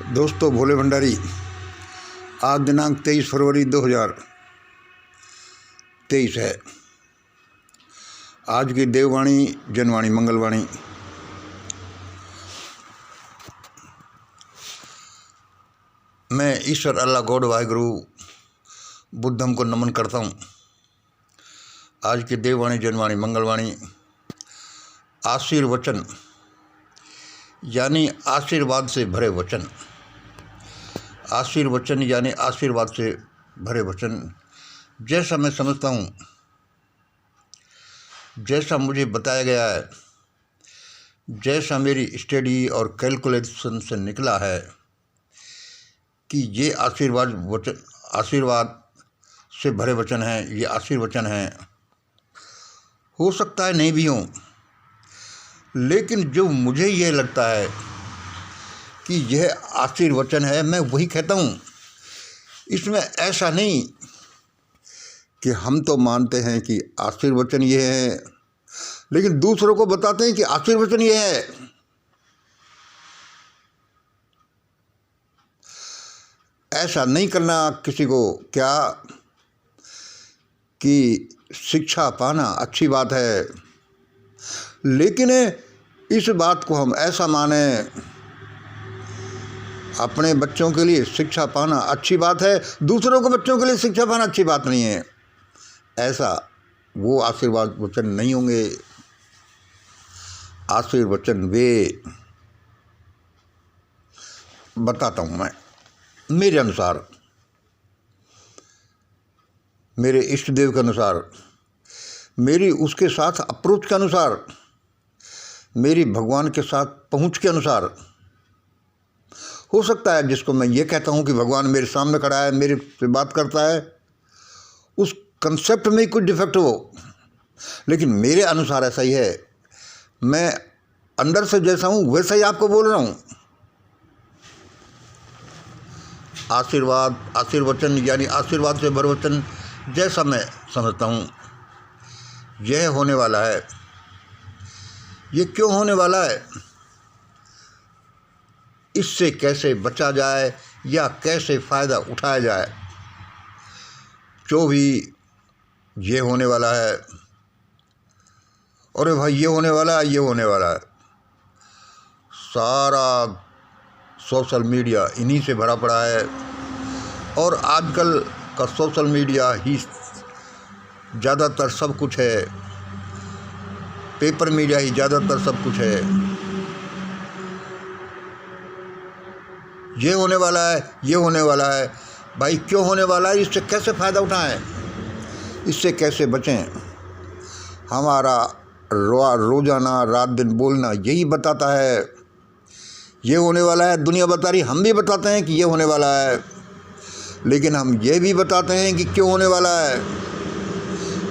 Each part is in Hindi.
दोस्तों, भोले भंडारी। आज दिनांक 23 फरवरी 2023 है। आज की देववाणी, जनवाणी, मंगलवाणी। मैं ईश्वर अल्लाह गॉड वाहिगुरु बुद्धम को नमन करता हूँ। आज की देववाणी, जनवाणी, मंगलवाणी। आशीर्वचन यानी आशीर्वाद से भरे वचन। आशीर्वचन यानी आशीर्वाद से भरे वचन। जैसा मैं समझता हूँ, जैसा मुझे बताया गया है, जैसा मेरी स्टडी और कैलकुलेशन से निकला है कि ये आशीर्वाद से भरे वचन हैं, ये आशीर्वचन हैं। हो सकता है नहीं भी हों, लेकिन जो मुझे ये लगता है कि यह आशीर्वचन है, मैं वही कहता हूँ। इसमें ऐसा नहीं कि हम तो मानते हैं कि आशीर्वचन ये है, लेकिन दूसरों को बताते हैं कि आशीर्वचन ये है। ऐसा नहीं करना किसी को। क्या कि शिक्षा पाना अच्छी बात है, लेकिन इस बात को हम ऐसा माने, अपने बच्चों के लिए शिक्षा पाना अच्छी बात है, दूसरों के बच्चों के लिए शिक्षा पाना अच्छी बात नहीं है। ऐसा वो आशीर्वाद वचन नहीं होंगे। आशीर्वचन वे बताता हूँ मैं मेरे अनुसार, मेरे इष्ट देव के अनुसार, मेरी उसके साथ अप्रोच के अनुसार, मेरी भगवान के साथ पहुँच के अनुसार। हो सकता है जिसको मैं ये कहता हूँ कि भगवान मेरे सामने खड़ा है, मेरे से बात करता है, उस कंसेप्ट में कुछ डिफेक्ट हो, लेकिन मेरे अनुसार ऐसा ही है। मैं अंदर से जैसा हूँ वैसा ही आपको बोल रहा हूँ। आशीर्वचन यानी आशीर्वाद से भरे वचन, जैसा मैं समझता हूँ यह होने वाला है। ये क्यों होने वाला है, इससे कैसे बचा जाए या कैसे फ़ायदा उठाया जाए, जो भी ये होने वाला है। अरे भाई, ये होने वाला है, ये होने वाला है। सारा सोशल मीडिया इन्हीं से भरा पड़ा है, और आजकल का सोशल मीडिया ही ज़्यादातर सब कुछ है। पेपर मीडिया ही ज़्यादातर सब कुछ है। ये होने वाला है, ये होने वाला है। भाई, क्यों होने वाला है, इससे कैसे फ़ायदा उठाएं, इससे कैसे बचें। हमारा रोज़ाना रात दिन बोलना यही बताता है ये होने वाला है। दुनिया बता रही, हम भी बताते हैं कि ये होने वाला है, लेकिन हम ये भी बताते हैं कि क्यों होने वाला है,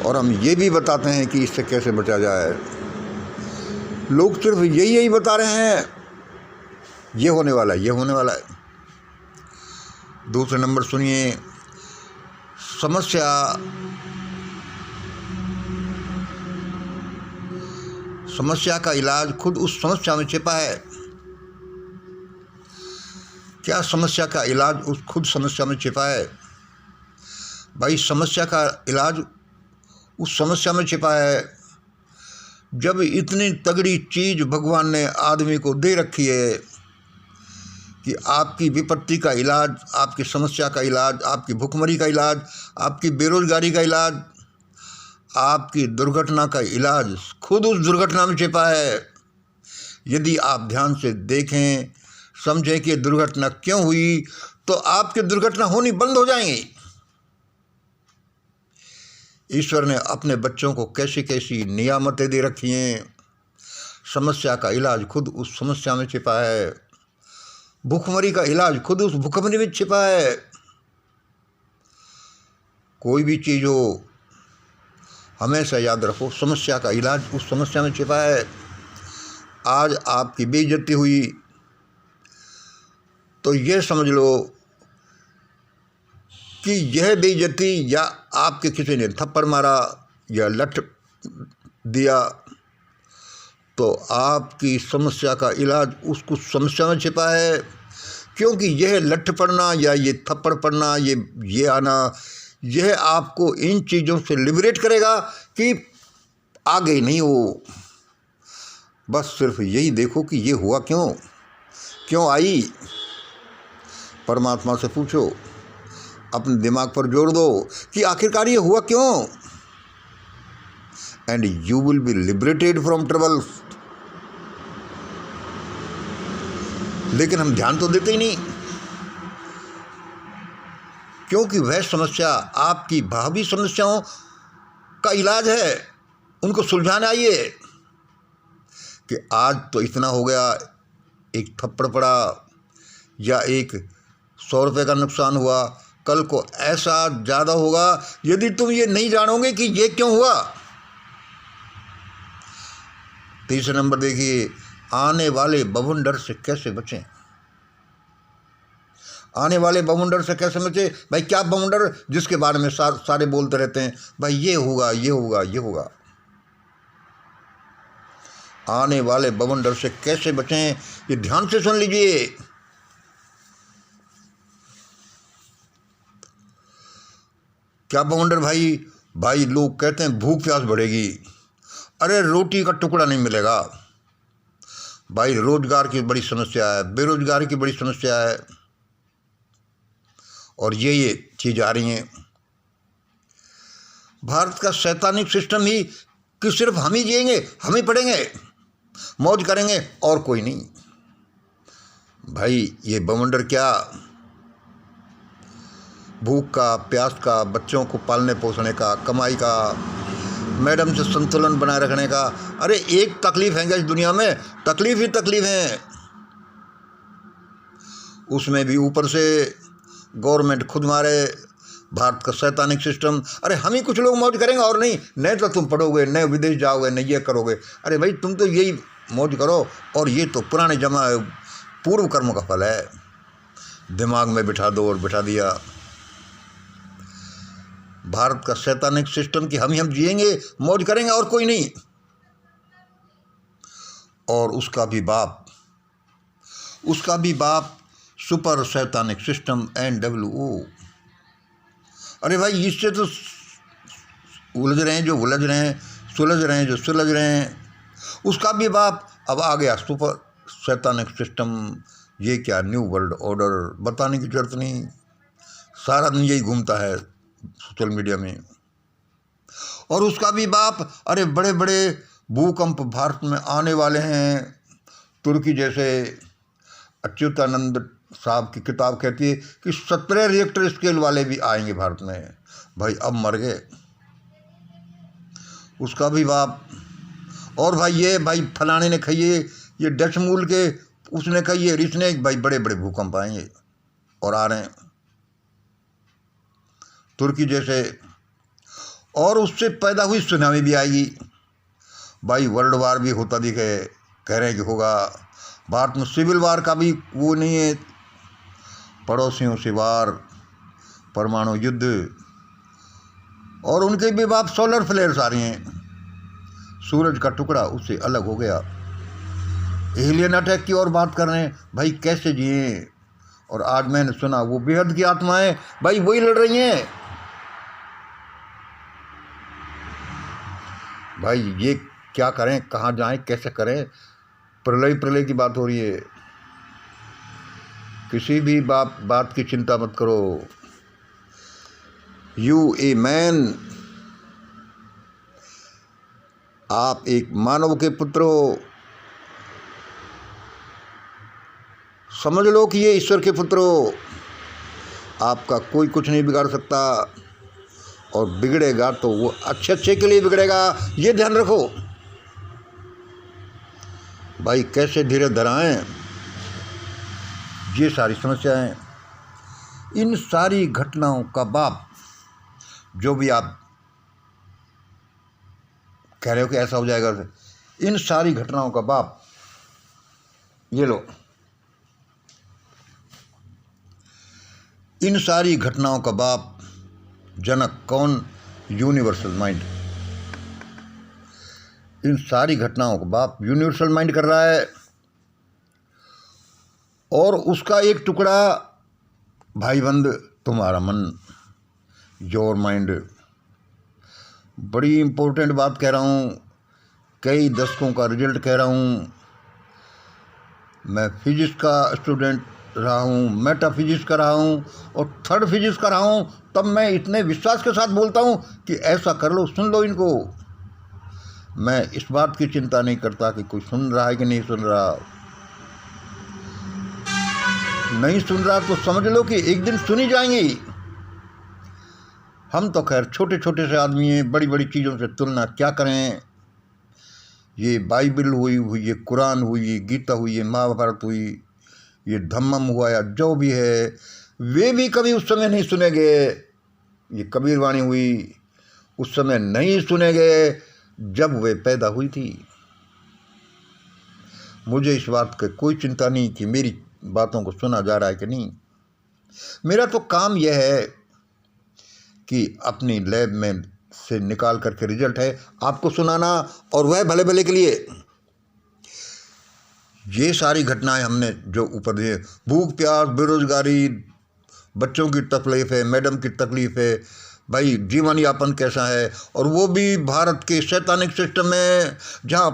और हम ये भी बताते हैं कि इससे कैसे बचा जाए। लोग सिर्फ यही बता रहे हैं, ये होने वाला है, ये होने वाला है। दूसरे नंबर सुनिए, समस्या का इलाज खुद उस समस्या में छिपा है। क्या समस्या का इलाज खुद समस्या में छिपा है? भाई, समस्या का इलाज उस समस्या में छिपा है। जब इतनी तगड़ी चीज़ भगवान ने आदमी को दे रखी है कि आपकी विपत्ति का इलाज, आपकी समस्या का इलाज, आपकी भुखमरी का इलाज, आपकी बेरोजगारी का इलाज, आपकी दुर्घटना का इलाज खुद उस दुर्घटना में छिपा है। यदि आप ध्यान से देखें, समझें कि दुर्घटना क्यों हुई, तो आपकी दुर्घटना होनी बंद हो जाएंगी। ईश्वर ने अपने बच्चों को कैसी कैसी नियामतें दे रखी हैं। समस्या का इलाज खुद उस समस्या में छिपा है। भुखमरी का इलाज खुद उस भुखमरी में छिपा है। कोई भी चीज़ हो, हमेशा याद रखो, समस्या का इलाज उस समस्या में छिपा है। आज आपकी बेइज्जती हुई तो ये समझ लो कि यह बेइज्जती, या आपके किसी ने थप्पड़ मारा या लठ दिया, तो आपकी समस्या का इलाज उस समस्या में छिपा है क्योंकि यह लठ पड़ना या ये थप्पड़ पड़ना, ये आना, यह आपको इन चीज़ों से लिबरेट करेगा कि आगे नहीं हो। बस सिर्फ यही देखो कि ये हुआ क्यों आई। परमात्मा से पूछो, अपने दिमाग पर जोड़ दो कि आखिरकार ये हुआ क्यों, and you will be liberated from troubles. लेकिन हम ध्यान तो देते ही नहीं, क्योंकि वह समस्या आपकी भावी समस्याओं का इलाज है। उनको सुलझाने आइए कि आज तो इतना हो गया, एक थप्पड़ पड़ा या एक 100 रुपये का नुकसान हुआ, कल को ऐसा ज़्यादा होगा यदि तुम ये नहीं जानोगे कि ये क्यों हुआ। तीसरा नंबर देखिए, आने वाले बवंडर से कैसे बचें। आने वाले बवंडर से कैसे बचें? भाई क्या बवंडर जिसके बारे में सारे बोलते रहते हैं, भाई ये होगा ये होगा ये होगा। आने वाले बवंडर से कैसे बचें, ये ध्यान से सुन लीजिए। क्या बवंडर? भाई लोग कहते हैं भूख प्यास बढ़ेगी, अरे रोटी का टुकड़ा नहीं मिलेगा। भाई रोजगार की बड़ी समस्या है, बेरोजगारी की बड़ी समस्या है, और ये चीज़ आ रही हैं। भारत का शैतानिक सिस्टम ही कि सिर्फ हम ही जिएंगे, हम ही पढ़ेंगे, मौज करेंगे और कोई नहीं। भाई ये बवंडर क्या, भूख का, प्यास का, बच्चों को पालने पोसने का, कमाई का, मैडम से संतुलन बनाए रखने का। अरे एक तकलीफ है क्या इस दुनिया में? तकलीफ ही तकलीफ है। उसमें भी ऊपर से गवर्नमेंट खुद मारे, भारत का शैतानिक सिस्टम। अरे हम ही कुछ लोग मौज करेंगे और नहीं तो तुम पढ़ोगे, नहीं विदेश जाओगे, नहीं ये करोगे। अरे भाई तुम तो यही मौज करो, और ये तो पुराने पूर्व कर्मों का फल है। दिमाग में बिठा दो और बिठा दिया। भारत का शैतानिक सिस्टम कि हम जिएंगे, मौज करेंगे और कोई नहीं। और उसका भी बाप सुपर शैतानिक सिस्टम NWO। अरे भाई इससे तो उलझ रहे हैं जो उलझ रहे हैं, सुलझ रहे हैं जो सुलझ रहे हैं। उसका भी बाप अब आ गया सुपर शैतानिक सिस्टम। ये क्या न्यू वर्ल्ड ऑर्डर, बताने की जरूरत नहीं, सारा दिन यही घूमता है सोशल मीडिया में। और उसका भी बाप, अरे बड़े बड़े भूकंप भारत में आने वाले हैं। तुर्की जैसे अच्युतानंद साहब की किताब कहती है कि 17 रिएक्टर स्केल वाले भी आएंगे भारत में। भाई अब मर गए, उसका भी बाप। और भाई फलाने ने कहिए, ये डचमूल के उसने कहिए, इसने भाई बड़े बड़े भूकंप आएंगे और आ रहे हैं तुर्की जैसे। और उससे पैदा हुई सुनामी भी आएगी। भाई वर्ल्ड वार भी होता दिखे, कह रहे हैं कि होगा। भारत में सिविल वार का भी वो नहीं है, पड़ोसियों से वार, परमाणु युद्ध, और उनके भी बाप सोलर फ्लेयर्स आ रही हैं। सूरज का टुकड़ा उससे अलग हो गया। एलियन अटैक की और बात कर रहे हैं। भाई कैसे जिए? और आज मैंने सुना वो बेहद की आत्माएं भाई वही लड़ रही हैं। भाई ये क्या करें, कहाँ जाएं, कैसे करें? प्रलय की बात हो रही है। किसी भी बात की चिंता मत करो। यू ए मैन, आप एक मानव के पुत्र हो। समझ लो कि ये ईश्वर के पुत्र हो। आपका कोई कुछ नहीं बिगाड़ सकता, और बिगड़ेगा तो वो अच्छे के लिए बिगड़ेगा, ये ध्यान रखो। भाई कैसे धीरे धराएं ये सारी समस्याएं। इन सारी घटनाओं का बाप, जो भी आप कह रहे हो कि ऐसा हो जाएगा, इन सारी घटनाओं का बाप ये लो। इन सारी घटनाओं का बाप जनक कौन? Universal mind. इन सारी घटनाओं का बाप यूनिवर्सल माइंड कर रहा है। और उसका एक टुकड़ा भाईबंद तुम्हारा मन, योर माइंड। बड़ी इम्पोर्टेंट बात कह रहा हूँ, कई दशकों का रिजल्ट कह रहा हूँ। मैं फिजिक्स का स्टूडेंट रहा हूँ, मेटाफिजिक्स का रहा हूँ और थर्ड फिजिक्स का रहा हूँ, तब मैं इतने विश्वास के साथ बोलता हूँ कि ऐसा कर लो, सुन लो इनको। मैं इस बात की चिंता नहीं करता कि कोई सुन रहा है कि नहीं सुन रहा। नहीं सुन रहा तो समझ लो कि एक दिन सुनी जाएंगी। हम तो खैर छोटे छोटे से आदमी हैं, बड़ी बड़ी चीज़ों से तुलना क्या करें। ये बाइबल हुई, ये कुरान हुई, ये गीता हुई, ये महाभारत हुई, ये धम्मम हुआ या जो भी है, वे भी कभी उस समय नहीं सुनेंगे। ये कबीर वाणी हुई, उस समय नहीं सुनेंगे जब वे पैदा हुई थी। मुझे इस बात की कोई चिंता नहीं कि मेरी बातों को सुना जा रहा है कि नहीं। मेरा तो काम यह है कि अपनी लैब में से निकाल करके रिजल्ट है आपको सुनाना, और वह भले भले के लिए। ये सारी घटनाएं हमने जो ऊपर दिए, भूख प्यास, बेरोजगारी, बच्चों की तकलीफ है, मैडम की तकलीफ है, भाई जीवन यापन कैसा है, और वो भी भारत के शैतानिक सिस्टम में जहाँ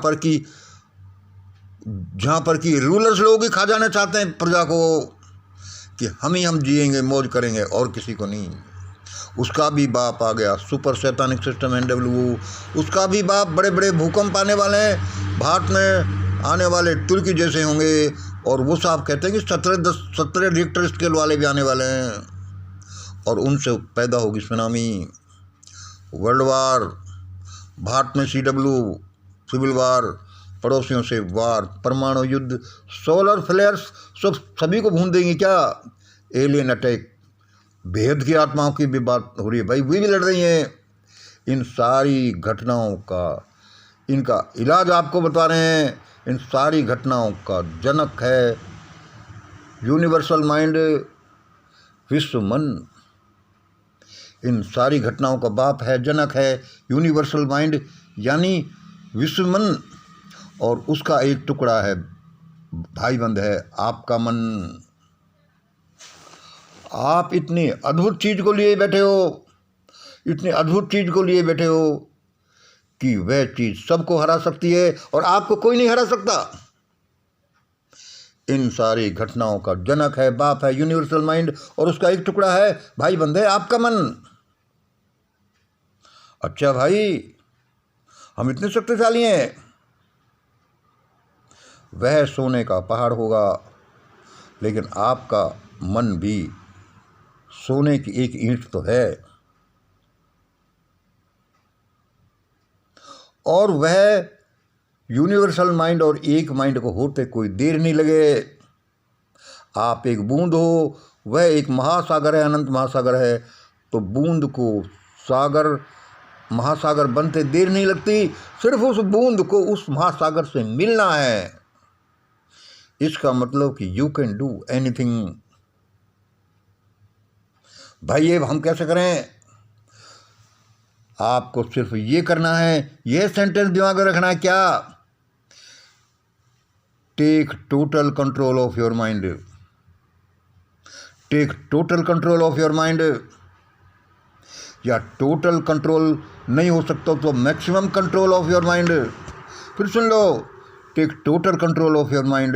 पर कि रूलर्स लोग ही खा जाना चाहते हैं प्रजा को कि हम जिएंगे, मौज करेंगे और किसी को नहीं। उसका भी बाप आ गया सुपर शैतानिक सिस्टम NWO, उसका भी बाप बड़े बड़े भूकंप आने वाले हैं, भारत में आने वाले तुर्की जैसे होंगे, और वो साहब कहते हैं कि 17 रिक्टर स्केल वाले भी आने वाले हैं, और उनसे पैदा होगी सुनामी, वर्ल्ड वार, भारत में CW, सिविल वार, पड़ोसियों से वार, परमाणु युद्ध, सोलर फ्लेयर्स, सभी को भून देंगे क्या, एलियन अटैक, भेद की आत्माओं की भी बात हो रही है, भाई वे भी लड़ रही हैं। इन सारी घटनाओं का, इनका इलाज आपको बता रहे हैं। इन सारी घटनाओं का जनक है यूनिवर्सल माइंड, विश्व मन। इन सारी घटनाओं का बाप है, जनक है यूनिवर्सल माइंड, यानी विश्व मन, और उसका एक टुकड़ा है, भाईबंद है आपका मन। आप इतनी अद्भुत चीज़ को लिए बैठे हो, इतनी अद्भुत चीज़ को लिए बैठे हो कि वह चीज़ सबको हरा सकती है और आपको कोई नहीं हरा सकता। इन सारी घटनाओं का जनक है, बाप है यूनिवर्सल माइंड, और उसका एक टुकड़ा है, भाईबंद है आपका मन। अच्छा भाई, हम इतने शक्तिशाली हैं। वह सोने का पहाड़ होगा, लेकिन आपका मन भी सोने की एक ईंट तो है, और वह यूनिवर्सल माइंड और एक माइंड को होते कोई देर नहीं लगे। आप एक बूंद हो, वह एक महासागर है, अनंत महासागर है, तो बूंद को सागर, महासागर बनते देर नहीं लगती, सिर्फ उस बूंद को उस महासागर से मिलना है। इसका मतलब कि यू कैन डू एनीथिंग। भाई ये हम कैसे करें? आपको सिर्फ ये करना है, यह सेंटेंस दिमाग में रखना है क्या, take total control of your mind, take total control of your mind. या टोटल कंट्रोल नहीं हो सकता तो maximum control of your mind. फिर सुन लो, take total control of your mind,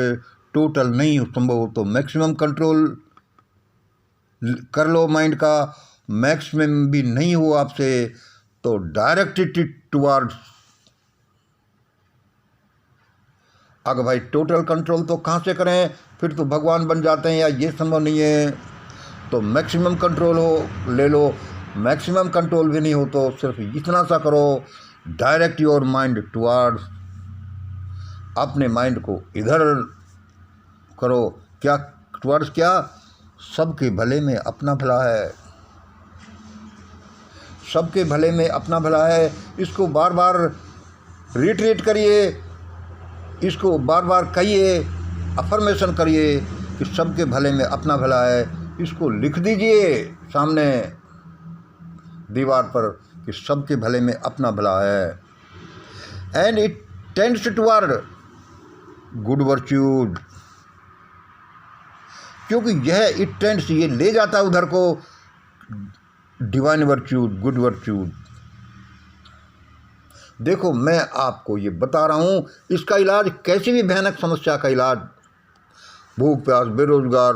total नहीं संभव हो तो मैक्सिमम कंट्रोल कर लो माइंड का, मैक्सिमम भी नहीं हो आपसे तो डायरेक्ट इट टुवर्ड्स। अगर भाई टोटल कंट्रोल तो कहाँ से करें, फिर तो भगवान बन जाते हैं, या ये संभव नहीं है, तो मैक्सिमम कंट्रोल हो ले लो। मैक्सिमम कंट्रोल भी नहीं हो तो सिर्फ इतना सा करो, डायरेक्ट योर माइंड टुवर्ड्स, अपने माइंड को इधर करो। क्या टुवर्ड्स? क्या? सबके भले में अपना भला है, सबके भले में अपना भला है। इसको बार बार रिट्रीट करिए, इसको बार बार कहिए, अफर्मेशन करिए कि सबके भले में अपना भला है। इसको लिख दीजिए सामने दीवार पर कि सबके भले में अपना भला है। And it tends toward good virtues. क्योंकि यह इट टेंड्स, ये ले जाता है उधर को डिवाइन वर्च्यूज, गुड वर्च्यूज। देखो मैं आपको ये बता रहा हूँ, इसका इलाज, कैसी भी भयानक समस्या का इलाज, भूख प्यास, बेरोजगार,